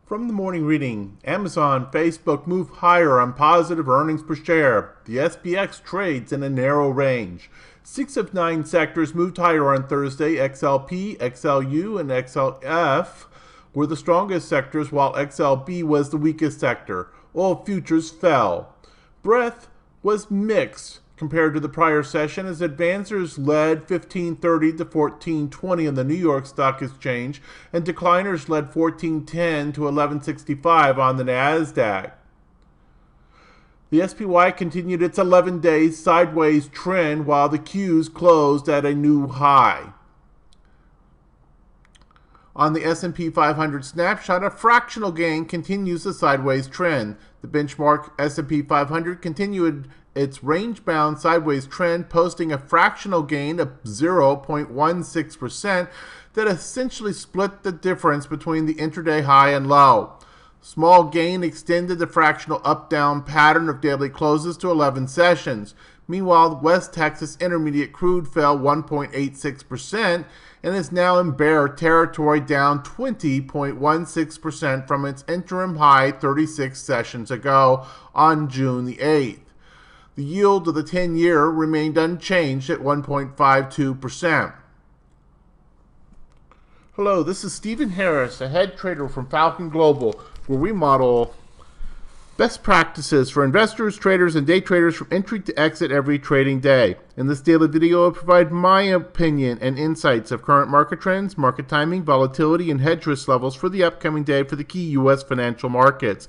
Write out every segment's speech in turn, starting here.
From the morning reading, Amazon, Facebook move higher on positive earnings per share. The SPX trades in a narrow range. 6 of 9 sectors moved higher on Thursday. XLP, XLU, and XLF were the strongest sectors, while XLB was the weakest sector. Oil futures fell. Breadth was mixed compared to the prior session as advancers led 1530 to 1420 on the New York Stock Exchange and decliners led 1410 to 1165 on the Nasdaq. The SPY continued its 11-day sideways trend while the Qs closed at a new high. On the S&P 500 snapshot, a fractional gain continues the sideways trend. The benchmark S&P 500 continued its range-bound sideways trend, posting a fractional gain of 0.16% that essentially split the difference between the intraday high and low. Small gain extended the fractional up-down pattern of daily closes to 11 sessions. Meanwhile, West Texas Intermediate crude fell 1.86% and is now in bear territory, down 20.16% from its interim high 36 sessions ago on June the 8th. The yield of the 10-year remained unchanged at 1.52%. Hello, this is Stephen Harris, a head trader from Falcon Global, where we model best practices for investors, traders, and day traders from entry to exit every trading day. In this daily video, I provide my opinion and insights of current market trends, market timing, volatility, and hedge risk levels for the upcoming day for the key U.S. financial markets.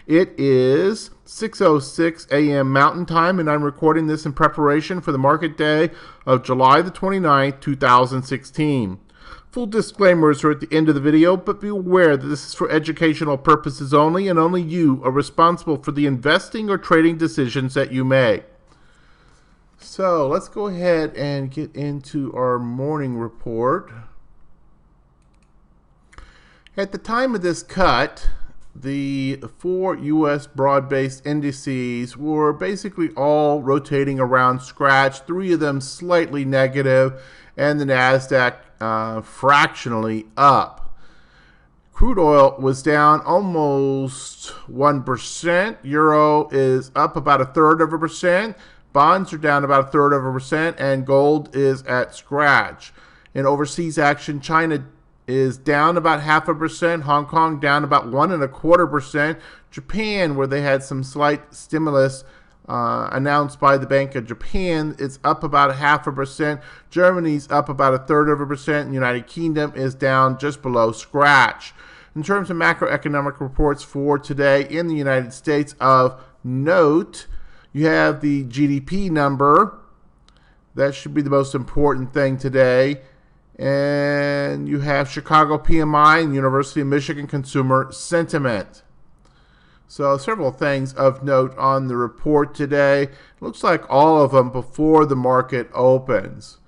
It is 6:06 a.m. Mountain Time, and I'm recording this in preparation for the market day of July the 29th, 2016. Full disclaimers are at the end of the video, but be aware that this is for educational purposes only, and only you are responsible for the investing or trading decisions that you make. So let's go ahead and get into our morning report. At the time of this cut, the 4 U.S. broad-based indices were basically all rotating around scratch, 3 of them slightly negative, and the Nasdaq fractionally up. Crude oil was down almost 1%. Euro is up about 1/3%. Bonds are down about 1/3%, and gold is at scratch. In overseas action, China is down about 0.5%. Hong Kong down about 1.25%. Japan, where they had some slight stimulus announced by the Bank of Japan, it's up about 0.5%. Germany's up about 1/3%. And the United Kingdom is down just below scratch. In terms of macroeconomic reports for today in the United States of note, you have the GDP number. That should be the most important thing today. And you have Chicago PMI and University of Michigan Consumer Sentiment. So several things of note on the report today. Looks like all of them before the market opens.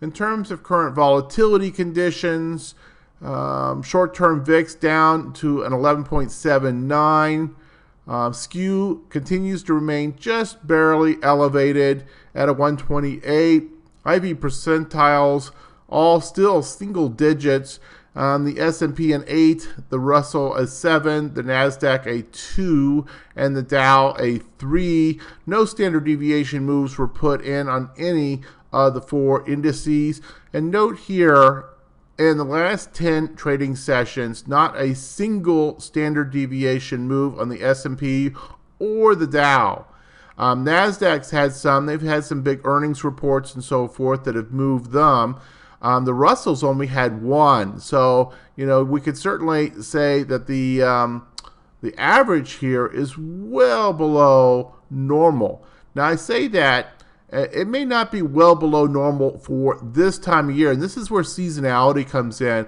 In terms of current volatility conditions, short-term VIX down to an 11.79. SKU continues to remain just barely elevated at a 128. IV percentiles all still single digits. The S&P an 8, the Russell a 7, the Nasdaq a 2, and the Dow a 3. No standard deviation moves were put in on any of the 4 indices. And note here, in the last 10 trading sessions, not a single standard deviation move on the S&P or the Dow. Nasdaq's had some. They've had some big earnings reports and so forth that have moved them. The Russell's only had 1, so we could certainly say that the average here is well below normal. Now I say that it may not be well below normal for this time of year, and this is where seasonality comes in.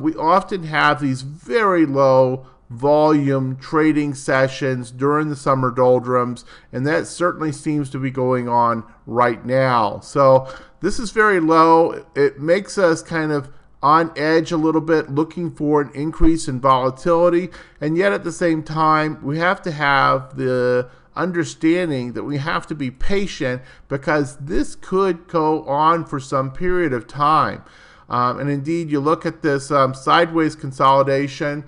We often have these very low volume trading sessions during the summer doldrums, and that certainly seems to be going on right now. So this is very low. It makes us kind of on edge a little bit, looking for an increase in volatility, and yet at the same time we have to have the understanding that we have to be patient, because this could go on for some period of time. And indeed, you look at this sideways consolidation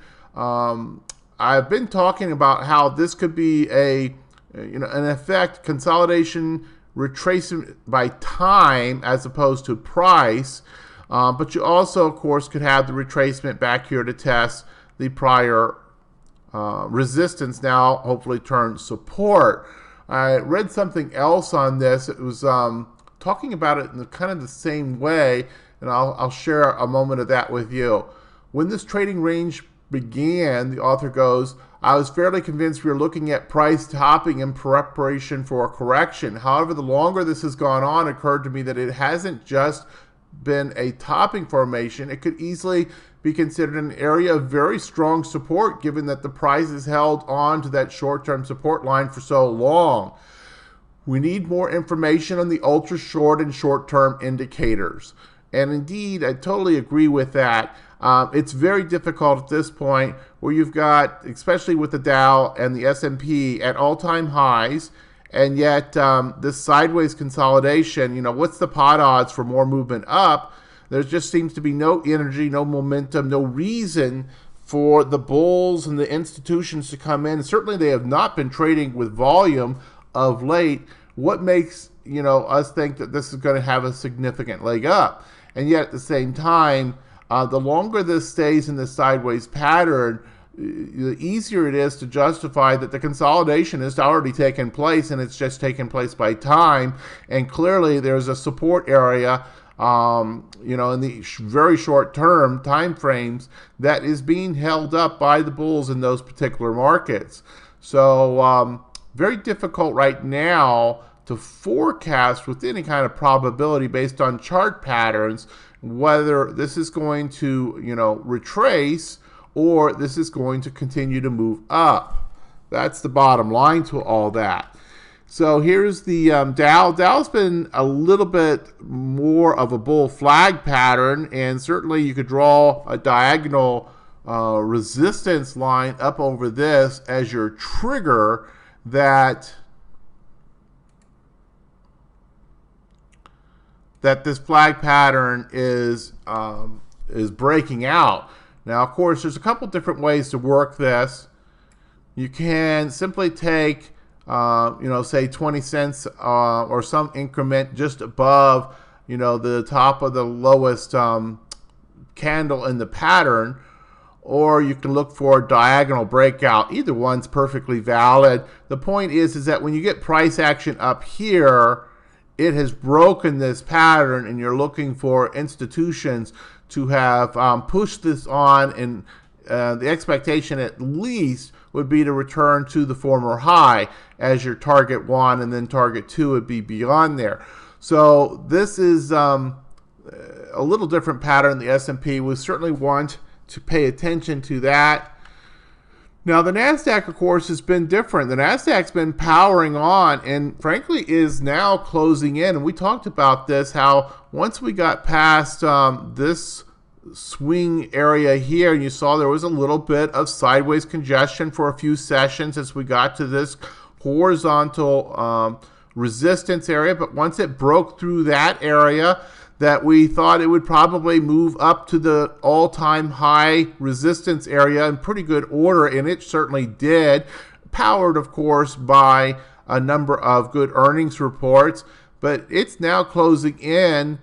I've been talking about how this could be an effect consolidation retracement by time as opposed to price. But you also, of course, could have the retracement back here to test the prior resistance, now hopefully turn support. I read something else on this. It was talking about it in kind of the same way, and I'll share a moment of that with you. When this trading range began, the author goes, I was fairly convinced we were looking at price topping in preparation for a correction. However, the longer this has gone on, it occurred to me that it hasn't just been a topping formation. It could easily be considered an area of very strong support, given that the price has held on to that short-term support line for so long. We need more information on the ultra short and short-term indicators. And indeed, I totally agree with that. It's very difficult at this point where you've got, especially with the Dow and the S&P at all-time highs, and yet this sideways consolidation, what's the pot odds for more movement up? There just seems to be no energy, no momentum, no reason for the bulls and the institutions to come in. Certainly they have not been trading with volume of late. What makes us think that this is going to have a significant leg up? And yet at the same time, the longer this stays in this sideways pattern, the easier it is to justify that the consolidation has already taken place, and it's just taken place by time. And clearly there's a support area in the very short term time frames that is being held up by the bulls in those particular markets. So very difficult right now to forecast with any kind of probability based on chart patterns whether this is going to retrace or this is going to continue to move up. That's the bottom line to all that. So here's the Dow. Dow's been a little bit more of a bull flag pattern, and certainly you could draw a diagonal resistance line up over this as your trigger that this flag pattern is breaking out. Now, of course, there's a couple different ways to work this. You can simply take, say 20 cents or some increment just above, the top of the lowest candle in the pattern, or you can look for a diagonal breakout. Either one's perfectly valid. The point is that when you get price action up here, it has broken this pattern, and you're looking for institutions to have pushed this on, and the expectation at least would be to return to the former high as your target 1, and then target 2 would be beyond there. So this is a little different pattern than the S&P. We certainly want to pay attention to that. Now, the Nasdaq, of course, has been different. The Nasdaq's been powering on and, frankly, is now closing in. And we talked about this, how once we got past this swing area here, and you saw there was a little bit of sideways congestion for a few sessions as we got to this horizontal resistance area. But once it broke through that area, that we thought it would probably move up to the all-time high resistance area in pretty good order, and it certainly did, powered, of course, by a number of good earnings reports. But it's now closing in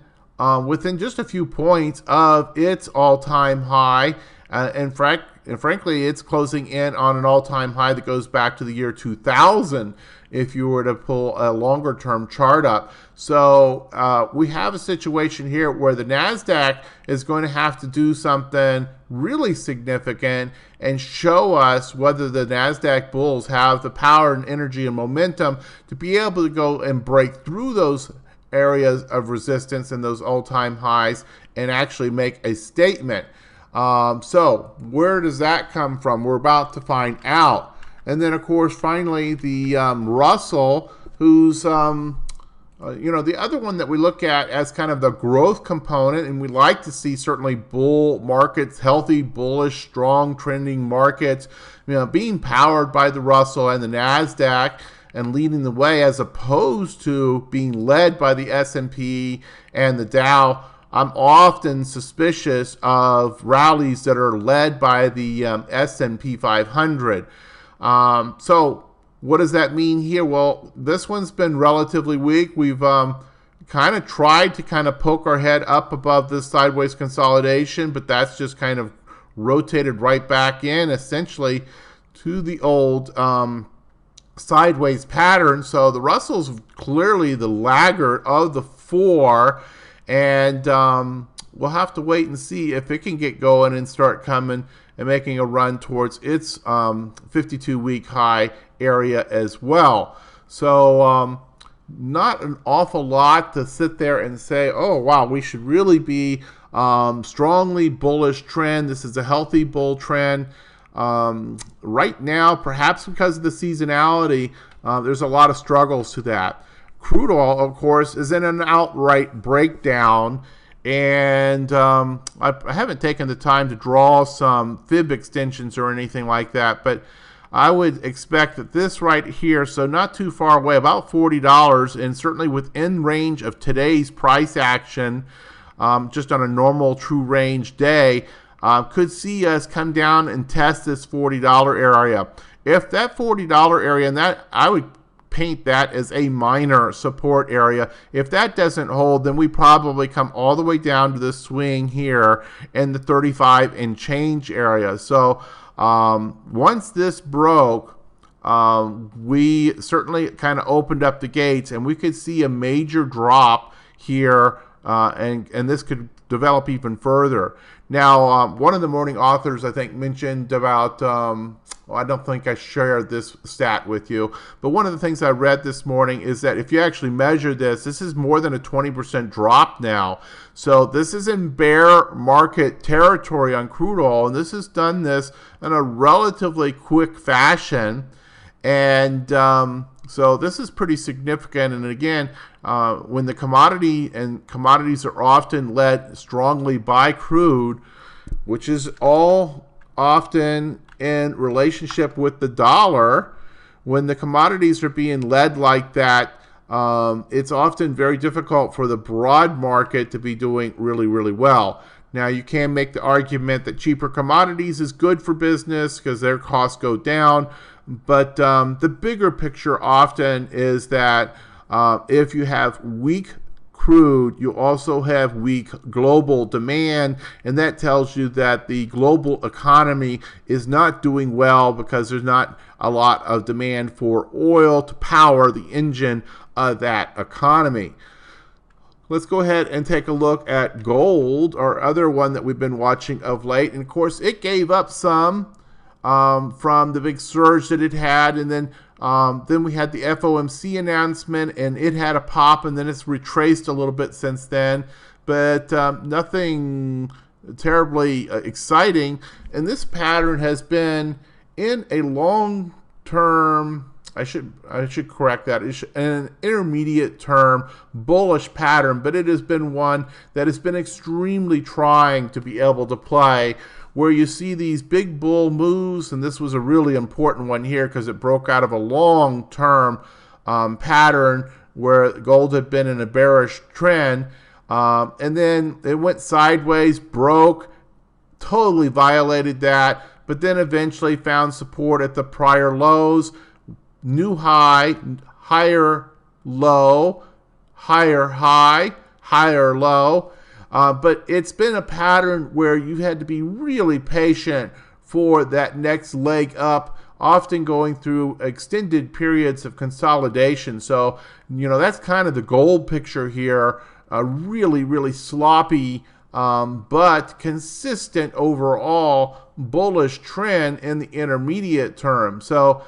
within just a few points of its all-time high, and frankly, it's closing in on an all-time high that goes back to the year 2000 if you were to pull a longer-term chart up. So we have a situation here where the Nasdaq is going to have to do something really significant and show us whether the Nasdaq bulls have the power and energy and momentum to be able to go and break through those areas of resistance and those all-time highs and actually make a statement. So where does that come from? We're about to find out. And then, of course, finally, the Russell, who's, the other one that we look at as kind of the growth component, and we like to see certainly bull markets, healthy, bullish, strong, trending markets, being powered by the Russell and the Nasdaq and leading the way, as opposed to being led by the S&P and the Dow. I'm often suspicious of rallies that are led by the S&P 500. So what does that mean here? Well, this one's been relatively weak. We've kind of tried to kind of poke our head up above this sideways consolidation, but that's just kind of rotated right back in, essentially, to the old sideways pattern. So the Russell's clearly the laggard of the four, and we'll have to wait and see if it can get going and start coming and making a run towards its 52-week high area as well. So not an awful lot to sit there and say, oh, wow, we should really be strongly bullish trend. This is a healthy bull trend. Right now, perhaps because of the seasonality, there's a lot of struggles to that. Crude oil, of course, is in an outright breakdown, and I haven't taken the time to draw some fib extensions or anything like that, but I would expect that this right here, so not too far away, about $40, and certainly within range of today's price action, just on a normal true range day, could see us come down and test this $40 area. If that $40 area, and that I would paint that as a minor support area, if that doesn't hold, then we probably come all the way down to the swing here in the 35 and change area. So once this broke, we certainly kind of opened up the gates, and we could see a major drop here, and this could develop even further. Now, one of the morning authors, I think, mentioned about, well, I don't think I shared this stat with you, but one of the things I read this morning is that if you actually measure this, this is more than a 20% drop now. So this is in bear market territory on crude oil, and this has done this in a relatively quick fashion. And so this is pretty significant. And again, when the commodities are often led strongly by crude, which is all often in relationship with the dollar, when the commodities are being led like that, it's often very difficult for the broad market to be doing really, really well. Now, you can make the argument that cheaper commodities is good for business because their costs go down. But the bigger picture often is that if you have weak crude, you also have weak global demand, and that tells you that the global economy is not doing well because there's not a lot of demand for oil to power the engine of that economy. Let's go ahead and take a look at gold, our other one that we've been watching of late. And of course, it gave up some from the big surge that it had, and then we had the FOMC announcement, and it had a pop, and then it's retraced a little bit since then, but nothing terribly exciting. And this pattern has been in a long-term, I should correct that, it's an intermediate term bullish pattern, but it has been one that has been extremely trying to be able to play, where you see these big bull moves, and this was a really important one here because it broke out of a long-term pattern where gold had been in a bearish trend, and then it went sideways, broke, totally violated that, but then eventually found support at the prior lows, new high, higher low, higher high, higher low. But it's been a pattern where you had to be really patient for that next leg up, often going through extended periods of consolidation. So, that's kind of the gold picture here. A really, really sloppy, but consistent overall bullish trend in the intermediate term. So,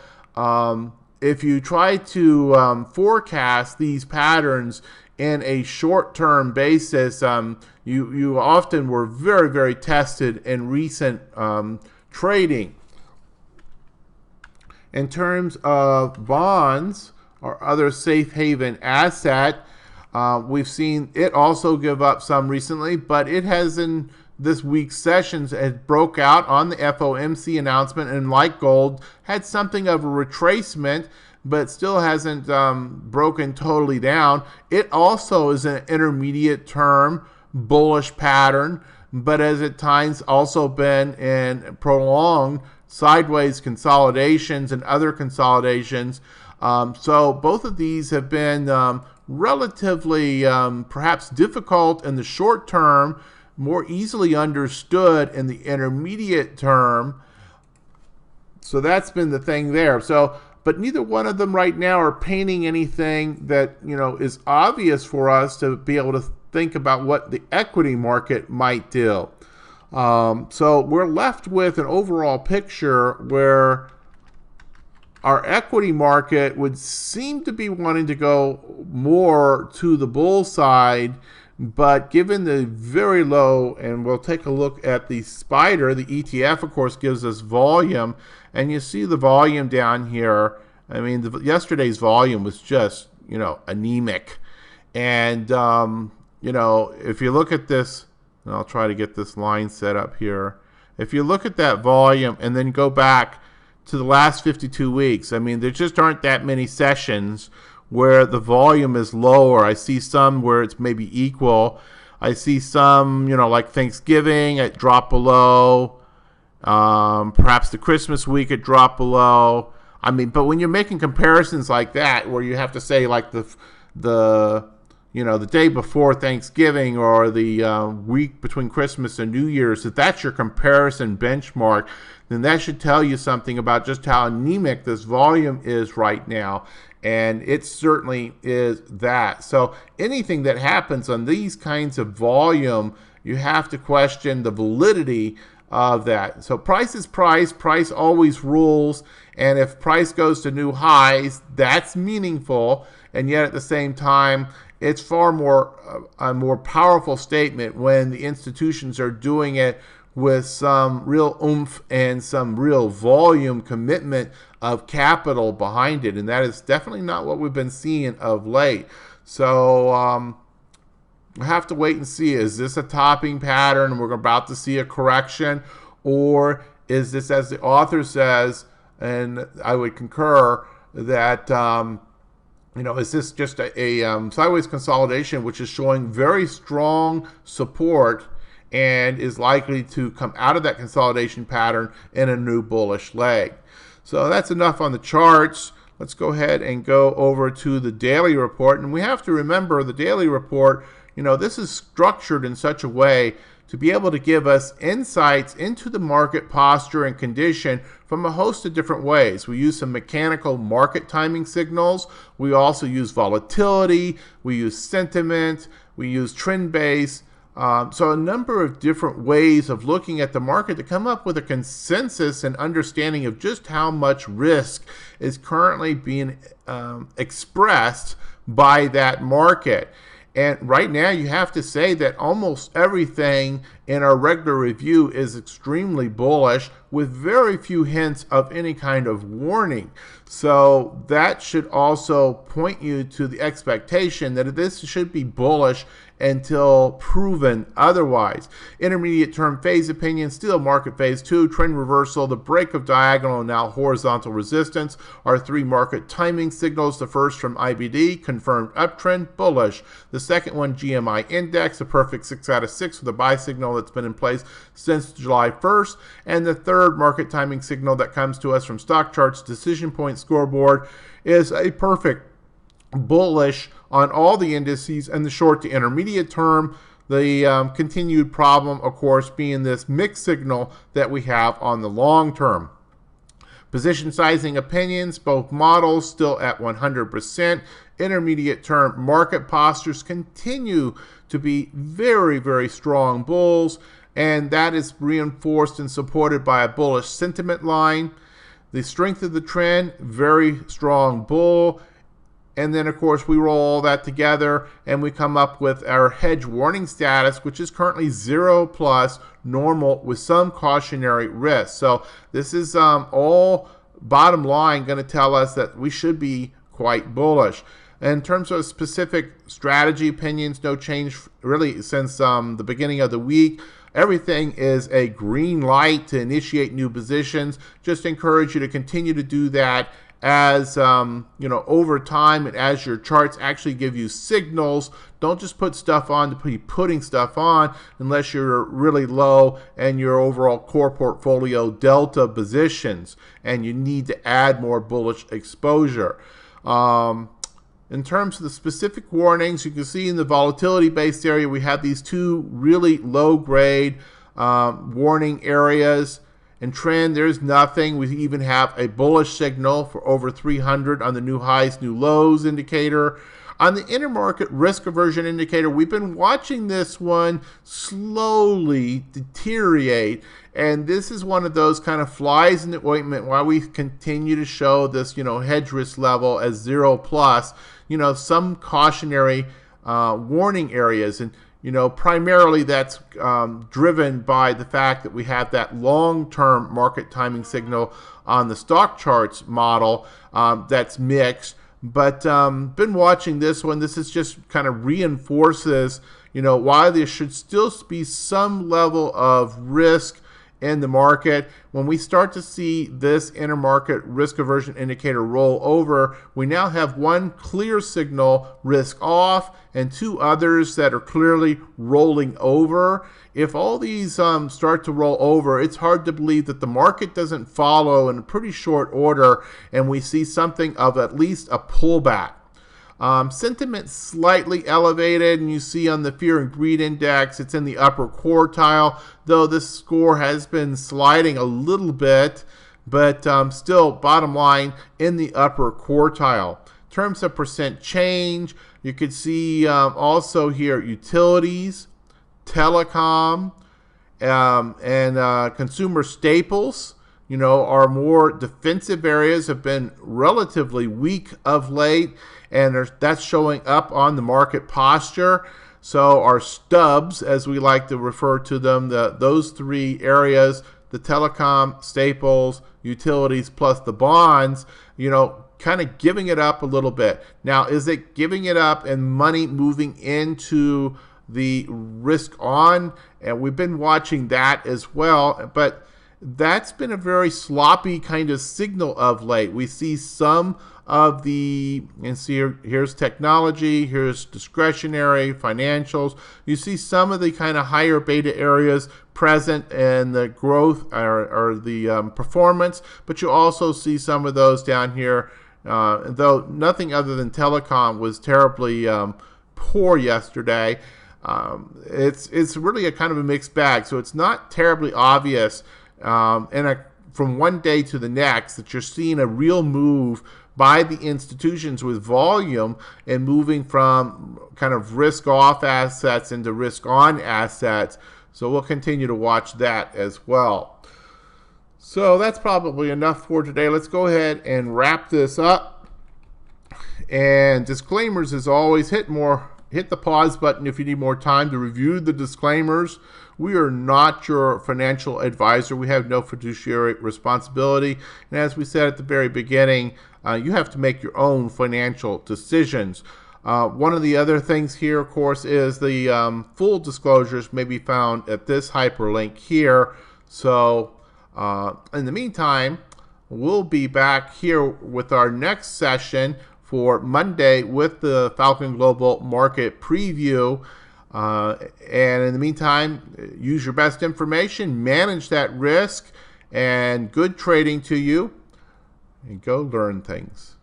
if you try to forecast these patterns in a short-term basis, you often were very, very tested in recent trading. In terms of bonds or other safe haven asset, we've seen it also give up some recently, but it has in this week's sessions had broke out on the FOMC announcement, and like gold, had something of a retracement, but still hasn't broken totally down. It also is an intermediate term bullish pattern, but has at times also been in prolonged sideways consolidations and other consolidations. So both of these have been relatively perhaps difficult in the short term, more easily understood in the intermediate term. So that's been the thing there. So, but neither one of them right now are painting anything that, you know, is obvious for us to be able to think about what the equity market might do. So we're left with an overall picture where our equity market would seem to be wanting to go more to the bull side, but given the very low, and we'll take a look at the spider, the ETF, of course, gives us volume, and you see the volume down here. I mean, yesterday's volume was just, you know, anemic. And, you know, if you look at this, and I'll try to get this line set up here. If you look at that volume and then go back to the last 52 weeks, I mean, there just aren't that many sessions where the volume is lower. I see some where it's maybe equal. I see some, you know, like Thanksgiving, it dropped below. Perhaps the Christmas week, it dropped below. I mean, but when you're making comparisons like that, where you have to say like the you know, the day before Thanksgiving or the week between Christmas and New Year's, if that's your comparison benchmark, then that should tell you something about just how anemic this volume is right now. And it certainly is that. So anything that happens on these kinds of volume, you have to question the validity of that. So price is price. Price always rules. And if price goes to new highs, that's meaningful. And yet at the same time, it's far more a more powerful statement when the institutions are doing it with some real oomph and some real volume commitment of capital behind it. And that is definitely not what we've been seeing of late. So we'll have to wait and see. Is this a topping pattern and we're about to see a correction? Or is this, as the author says, and I would concur, that you know, is this just a sideways consolidation which is showing very strong support and is likely to come out of that consolidation pattern in a new bullish leg? So that's enough on the charts. Let's go ahead and go over to the daily report. And we have to remember the daily report, you know, this is structured in such a way to be able to give us insights into the market posture and condition from a host of different ways. We use some mechanical market timing signals. We also use volatility. We use sentiment. We use trend base. So a number of different ways of looking at the market to come up with a consensus and understanding of just how much risk is currently being expressed by that market. And right now you have to say that almost everything in our regular review is extremely bullish with very few hints of any kind of warning. So that should also point you to the expectation that this should be bullish until proven otherwise. Intermediate term phase opinion, still market phase 2, trend reversal, the break of diagonal and now horizontal resistance are three market timing signals. The first from IBD, confirmed uptrend, bullish. The second one, GMI index, a perfect 6 out of 6 with a buy signal that's been in place since July 1st. And the third market timing signal that comes to us from Stock Charts Decision Point Scoreboard is a perfect bullish on all the indices in the short to intermediate term. The continued problem, of course, being this mixed signal that we have on the long term. Position sizing opinions, both models still at 100%. Intermediate term market postures continue to be very, very strong bulls, and that is reinforced and supported by a bullish sentiment line. The strength of the trend, very strong bull. And then, of course, we roll all that together and we come up with our hedge warning status, which is currently 0+ normal with some cautionary risk. So this is all bottom line going to tell us that we should be quite bullish. In terms of specific strategy opinions, no change really since the beginning of the week. everything is a green light to initiate new positions. Just encourage you to continue to do that as over time, and as your charts actually give you signals. Don't just put stuff on to be putting stuff on unless you're really low and your overall core portfolio delta positions and you need to add more bullish exposure. In terms of the specific warnings, you can see in the volatility based area we have these two really low grade warning areas. And trend, there's nothing. We even have a bullish signal for over 300 on the new highs, new lows indicator. On the intermarket risk aversion indicator, we've been watching this one slowly deteriorate. And this is one of those kind of flies in the ointment while we continue to show this, hedge risk level as 0 plus, some cautionary warning areas. And primarily that's driven by the fact that we have that long-term market timing signal on the stock charts model that's mixed. But been watching this one. This is just kind of reinforces, why there should still be some level of risk in the market. When we start to see this intermarket risk aversion indicator roll over, we now have one clear signal risk off and two others that are clearly rolling over. If all these start to roll over, it's hard to believe that the market doesn't follow in a pretty short order and we see something of at least a pullback. Sentiment slightly elevated, and you see on the fear and greed index, it's in the upper quartile, though this score has been sliding a little bit, but still, bottom line, in the upper quartile. In terms of percent change, you could see also here utilities, telecom, and consumer staples. Our more defensive areas have been relatively weak of late, and that's showing up on the market posture. So our stubs, as we like to refer to them, those three areas, the telecom, staples, utilities, plus the bonds, kind of giving it up a little bit. Now, is it giving it up and money moving into the risk on? And we've been watching that as well, but that's been a very sloppy kind of signal of late. We see some of the, and see here's technology, here's discretionary, financials. You see some of the kind of higher beta areas present in the growth or the performance, but you also see some of those down here, though nothing other than telecom was terribly poor yesterday. It's really a kind of a mixed bag, so it's not terribly obvious from one day to the next that you're seeing a real move by the institutions with volume and moving from kind of risk off assets into risk on assets. So we'll continue to watch that as well. So that's probably enough for today. Let's go ahead and wrap this up. And disclaimers as always, hit the pause button if you need more time to review the disclaimers. We are not your financial advisor. We have no fiduciary responsibility. And as we said at the very beginning, you have to make your own financial decisions. One of the other things here, of course, is the full disclosures may be found at this hyperlink here. So in the meantime, we'll be back here with our next session for Monday with the Falcon Global Market Preview. And in the meantime, use your best information, manage that risk, and good trading to you, and go learn things.